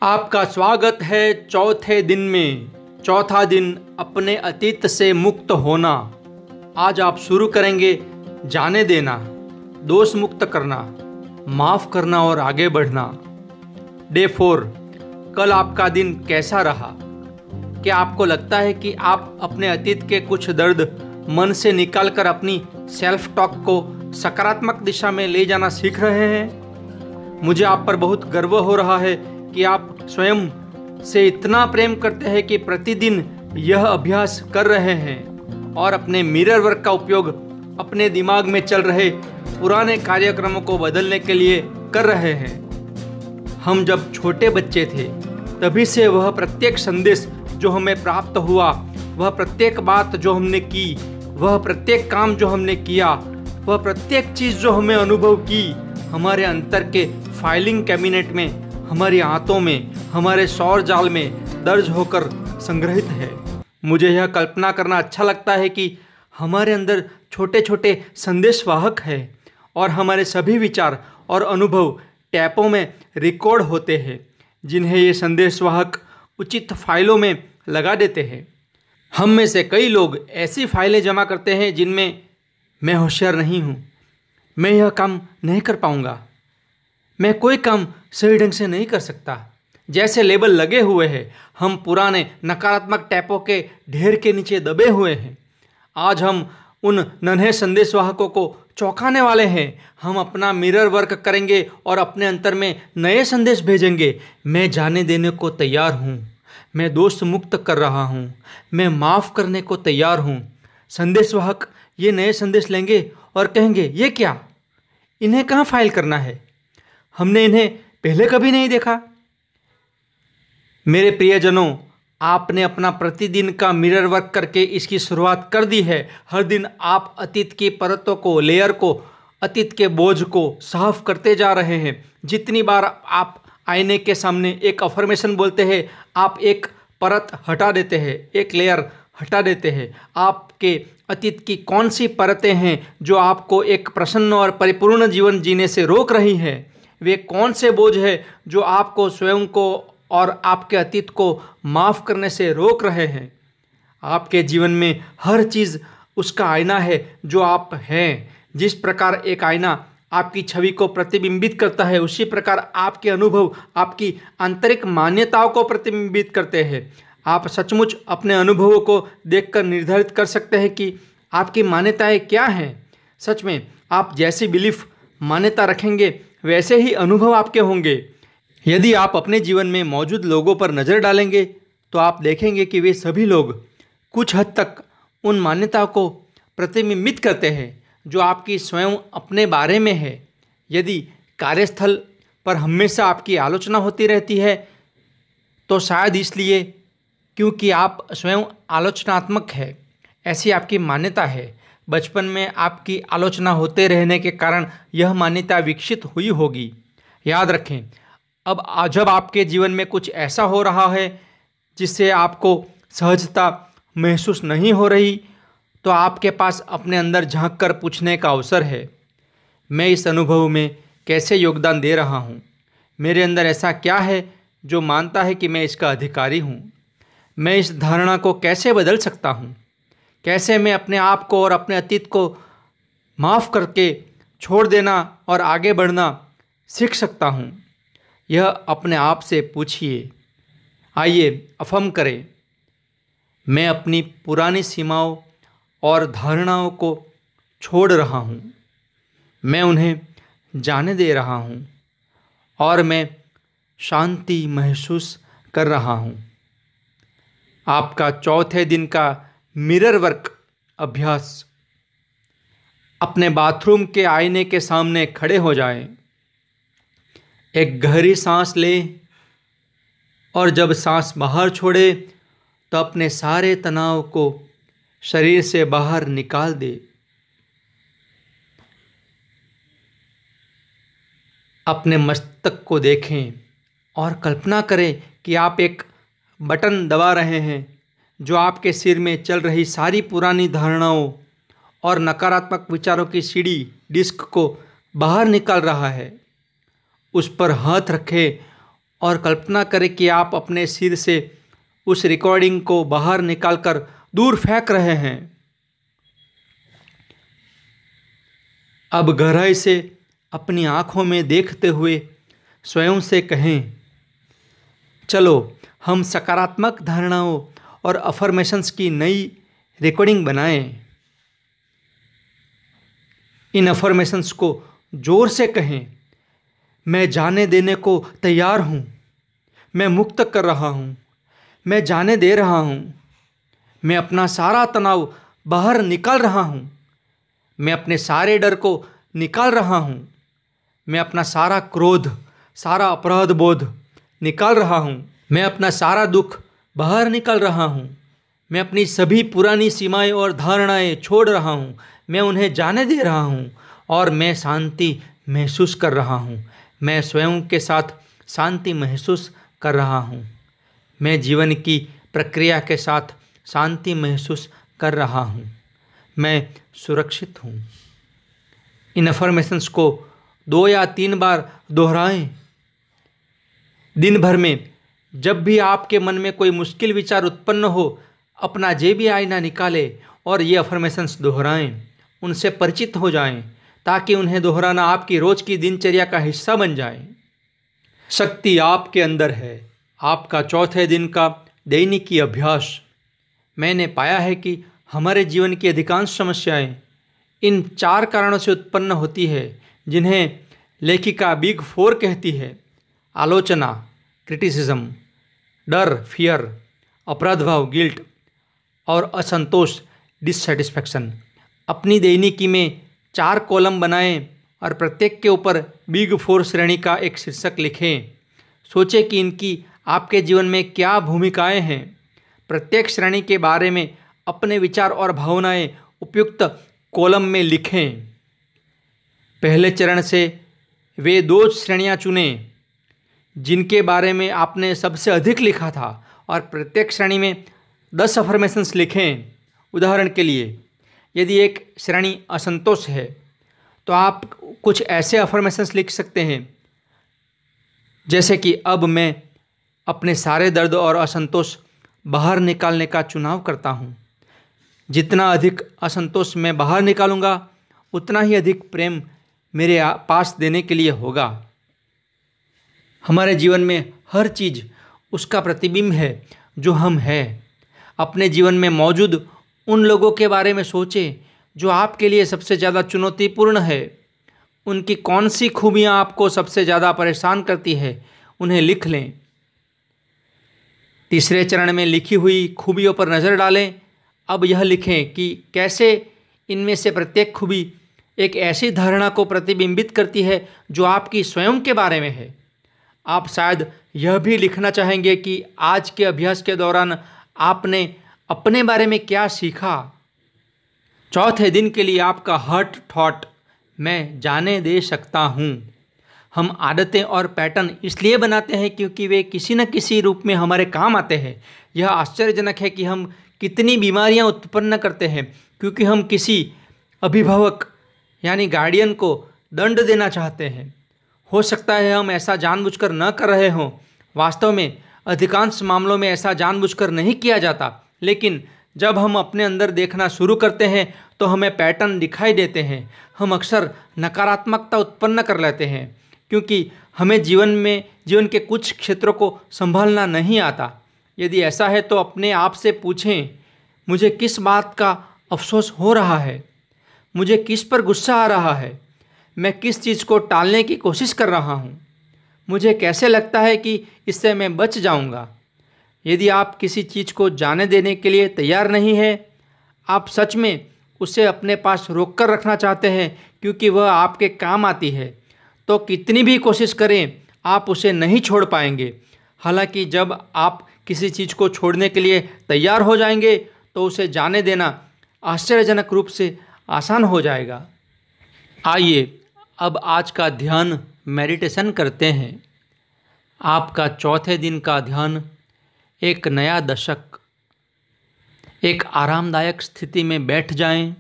आपका स्वागत है चौथे दिन में। चौथा दिन अपने अतीत से मुक्त होना। आज आप शुरू करेंगे जाने देना, दोष मुक्त करना, माफ़ करना और आगे बढ़ना। डे 4। कल आपका दिन कैसा रहा? क्या आपको लगता है कि आप अपने अतीत के कुछ दर्द मन से निकालकर अपनी सेल्फ टॉक को सकारात्मक दिशा में ले जाना सीख रहे हैं? मुझे आप पर बहुत गर्व हो रहा है कि आप स्वयं से इतना प्रेम करते हैं कि प्रतिदिन यह अभ्यास कर रहे हैं और अपने मिरर वर्क का उपयोग अपने दिमाग में चल रहे पुराने कार्यक्रमों को बदलने के लिए कर रहे हैं। हम जब छोटे बच्चे थे तभी से वह प्रत्येक संदेश जो हमें प्राप्त हुआ, वह प्रत्येक बात जो हमने की, वह प्रत्येक काम जो हमने किया, वह प्रत्येक चीज़ जो हमें अनुभव की, हमारे अंतर के फाइलिंग कैबिनेट में, हमारी आंतों में, हमारे सौर जाल में दर्ज होकर संग्रहित है। मुझे यह कल्पना करना अच्छा लगता है कि हमारे अंदर छोटे छोटे संदेशवाहक हैं और हमारे सभी विचार और अनुभव टैपों में रिकॉर्ड होते हैं, जिन्हें ये संदेशवाहक उचित फाइलों में लगा देते हैं। हम में से कई लोग ऐसी फाइलें जमा करते हैं जिनमें मैं होशियार नहीं हूँ, मैं यह काम नहीं कर पाऊँगा, मैं कोई काम सही ढंग से नहीं कर सकता, जैसे लेबल लगे हुए हैं। हम पुराने नकारात्मक टैपों के ढेर के नीचे दबे हुए हैं। आज हम उन नन्हे संदेशवाहकों को चौंकाने वाले हैं। हम अपना मिरर वर्क करेंगे और अपने अंतर में नए संदेश भेजेंगे। मैं जाने देने को तैयार हूँ, मैं दोष मुक्त कर रहा हूँ, मैं माफ़ करने को तैयार हूँ। संदेशवाहक ये नए संदेश लेंगे और कहेंगे, ये क्या, इन्हें कहाँ फाइल करना है, हमने इन्हें पहले कभी नहीं देखा। मेरे प्रियजनों, आपने अपना प्रतिदिन का मिरर वर्क करके इसकी शुरुआत कर दी है। हर दिन आप अतीत की परतों को, लेयर को, अतीत के बोझ को साफ करते जा रहे हैं। जितनी बार आप आईने के सामने एक अफर्मेशन बोलते हैं, आप एक परत हटा देते हैं, एक लेयर हटा देते हैं। आपके अतीत की कौन सी परतें हैं जो आपको एक प्रसन्न और परिपूर्ण जीवन जीने से रोक रही हैं? वे कौन से बोझ है जो आपको स्वयं को और आपके अतीत को माफ़ करने से रोक रहे हैं? आपके जीवन में हर चीज़ उसका आईना है जो आप हैं। जिस प्रकार एक आईना आपकी छवि को प्रतिबिंबित करता है, उसी प्रकार आपके अनुभव आपकी आंतरिक मान्यताओं को प्रतिबिंबित करते हैं। आप सचमुच अपने अनुभवों को देखकर निर्धारित कर सकते हैं कि आपकी मान्यताएं क्या हैं। सच में आप जैसी बिलीफ मान्यता रखेंगे वैसे ही अनुभव आपके होंगे। यदि आप अपने जीवन में मौजूद लोगों पर नज़र डालेंगे तो आप देखेंगे कि वे सभी लोग कुछ हद तक उन मान्यताओं को प्रतिबिंबित करते हैं जो आपकी स्वयं अपने बारे में है। यदि कार्यस्थल पर हमेशा आपकी आलोचना होती रहती है तो शायद इसलिए क्योंकि आप स्वयं आलोचनात्मक है, ऐसी आपकी मान्यता है। बचपन में आपकी आलोचना होते रहने के कारण यह मान्यता विकसित हुई होगी। याद रखें, अब जब आपके जीवन में कुछ ऐसा हो रहा है जिससे आपको सहजता महसूस नहीं हो रही, तो आपके पास अपने अंदर झांक कर पूछने का अवसर है, मैं इस अनुभव में कैसे योगदान दे रहा हूँ? मेरे अंदर ऐसा क्या है जो मानता है कि मैं इसका अधिकारी हूँ? मैं इस धारणा को कैसे बदल सकता हूँ? कैसे मैं अपने आप को और अपने अतीत को माफ़ करके छोड़ देना और आगे बढ़ना सीख सकता हूँ? यह अपने आप से पूछिए। आइए अफर्म करें, मैं अपनी पुरानी सीमाओं और धारणाओं को छोड़ रहा हूँ, मैं उन्हें जाने दे रहा हूँ और मैं शांति महसूस कर रहा हूँ। आपका चौथे दिन का मिरर वर्क अभ्यास। अपने बाथरूम के आईने के सामने खड़े हो जाएं। एक गहरी सांस लें और जब सांस बाहर छोड़े तो अपने सारे तनाव को शरीर से बाहर निकाल दें। अपने मस्तक को देखें और कल्पना करें कि आप एक बटन दबा रहे हैं जो आपके सिर में चल रही सारी पुरानी धारणाओं और नकारात्मक विचारों की सीडी डिस्क को बाहर निकाल रहा है। उस पर हाथ रखें और कल्पना करें कि आप अपने सिर से उस रिकॉर्डिंग को बाहर निकालकर दूर फेंक रहे हैं। अब गहराई से अपनी आँखों में देखते हुए स्वयं से कहें, चलो हम सकारात्मक धारणाओं और अफर्मेशंस की नई रिकॉर्डिंग बनाएं। इन अफर्मेशंस को जोर से कहें, मैं जाने देने को तैयार हूँ, मैं मुक्त कर रहा हूँ, मैं जाने दे रहा हूँ, मैं अपना सारा तनाव बाहर निकाल रहा हूँ, मैं अपने सारे डर को निकाल रहा हूँ, मैं अपना सारा क्रोध, सारा अपराध बोध निकाल रहा हूँ, मैं अपना सारा दुख बाहर निकाल रहा हूँ, मैं अपनी सभी पुरानी सीमाएं और धारणाएं छोड़ रहा हूँ, मैं उन्हें जाने दे रहा हूँ और मैं शांति महसूस कर रहा हूँ। मैं स्वयं के साथ शांति महसूस कर रहा हूँ। मैं जीवन की प्रक्रिया के साथ शांति महसूस कर रहा हूँ। मैं सुरक्षित हूँ। इन अफर्मेशंस को 2 या 3 बार दोहराएं। दिन भर में जब भी आपके मन में कोई मुश्किल विचार उत्पन्न हो, अपना जेबी आईना निकालें और ये अफर्मेशंस दोहराएं। उनसे परिचित हो जाएं ताकि उन्हें दोहराना आपकी रोज की दिनचर्या का हिस्सा बन जाए। शक्ति आपके अंदर है। आपका चौथे दिन का दैनिकी अभ्यास। मैंने पाया है कि हमारे जीवन की अधिकांश समस्याएं इन 4 कारणों से उत्पन्न होती है जिन्हें लेखिका बिग 4 कहती है: आलोचना, क्रिटिसिज्म, डर, फियर, अपराध भाव, गिल्ट और असंतोष, डिससेटिस्फैक्शन। अपनी दैनिकी में 4 कॉलम बनाएं और प्रत्येक के ऊपर बिग 4 श्रेणी का एक शीर्षक लिखें। सोचें कि इनकी आपके जीवन में क्या भूमिकाएं हैं। प्रत्येक श्रेणी के बारे में अपने विचार और भावनाएं उपयुक्त कॉलम में लिखें। पहले चरण से वे 2 श्रेणियां चुनें जिनके बारे में आपने सबसे अधिक लिखा था और प्रत्येक श्रेणी में 10 अफर्मेशंस लिखें। उदाहरण के लिए, यदि एक श्रेणी असंतोष है तो आप कुछ ऐसे अफर्मेशंस लिख सकते हैं जैसे कि अब मैं अपने सारे दर्द और असंतोष बाहर निकालने का चुनाव करता हूँ। जितना अधिक असंतोष मैं बाहर निकालूंगा उतना ही अधिक प्रेम मेरे पास देने के लिए होगा। हमारे जीवन में हर चीज़ उसका प्रतिबिंब है जो हम हैं। अपने जीवन में मौजूद उन लोगों के बारे में सोचें जो आपके लिए सबसे ज़्यादा चुनौतीपूर्ण है। उनकी कौन सी खूबियाँ आपको सबसे ज़्यादा परेशान करती है, उन्हें लिख लें। तीसरे चरण में लिखी हुई खूबियों पर नज़र डालें। अब यह लिखें कि कैसे इनमें से प्रत्येक खूबी एक ऐसी धारणा को प्रतिबिंबित करती है जो आपकी स्वयं के बारे में है। आप शायद यह भी लिखना चाहेंगे कि आज के अभ्यास के दौरान आपने अपने बारे में क्या सीखा। चौथे दिन के लिए आपका हर्ट थॉट, मैं जाने दे सकता हूँ। हम आदतें और पैटर्न इसलिए बनाते हैं क्योंकि वे किसी न किसी रूप में हमारे काम आते हैं। यह आश्चर्यजनक है कि हम कितनी बीमारियाँ उत्पन्न करते हैं क्योंकि हम किसी अभिभावक यानी गार्डियन को दंड देना चाहते हैं। हो सकता है हम ऐसा जानबूझकर न कर रहे हों। वास्तव में अधिकांश मामलों में ऐसा जानबूझकर नहीं किया जाता, लेकिन जब हम अपने अंदर देखना शुरू करते हैं तो हमें पैटर्न दिखाई देते हैं। हम अक्सर नकारात्मकता उत्पन्न कर लेते हैं क्योंकि हमें जीवन के कुछ क्षेत्रों को संभालना नहीं आता। यदि ऐसा है तो अपने आप से पूछें, मुझे किस बात का अफसोस हो रहा है, मुझे किस पर गुस्सा आ रहा है, मैं किस चीज़ को टालने की कोशिश कर रहा हूँ, मुझे कैसे लगता है कि इससे मैं बच जाऊँगा। यदि आप किसी चीज़ को जाने देने के लिए तैयार नहीं हैं, आप सच में उसे अपने पास रोक कर रखना चाहते हैं क्योंकि वह आपके काम आती है, तो कितनी भी कोशिश करें आप उसे नहीं छोड़ पाएंगे। हालांकि जब आप किसी चीज़ को छोड़ने के लिए तैयार हो जाएंगे तो उसे जाने देना आश्चर्यजनक रूप से आसान हो जाएगा। आइए अब आज का ध्यान मेडिटेशन करते हैं। आपका चौथे दिन का ध्यान एक नया दशक। एक आरामदायक स्थिति में बैठ जाएं।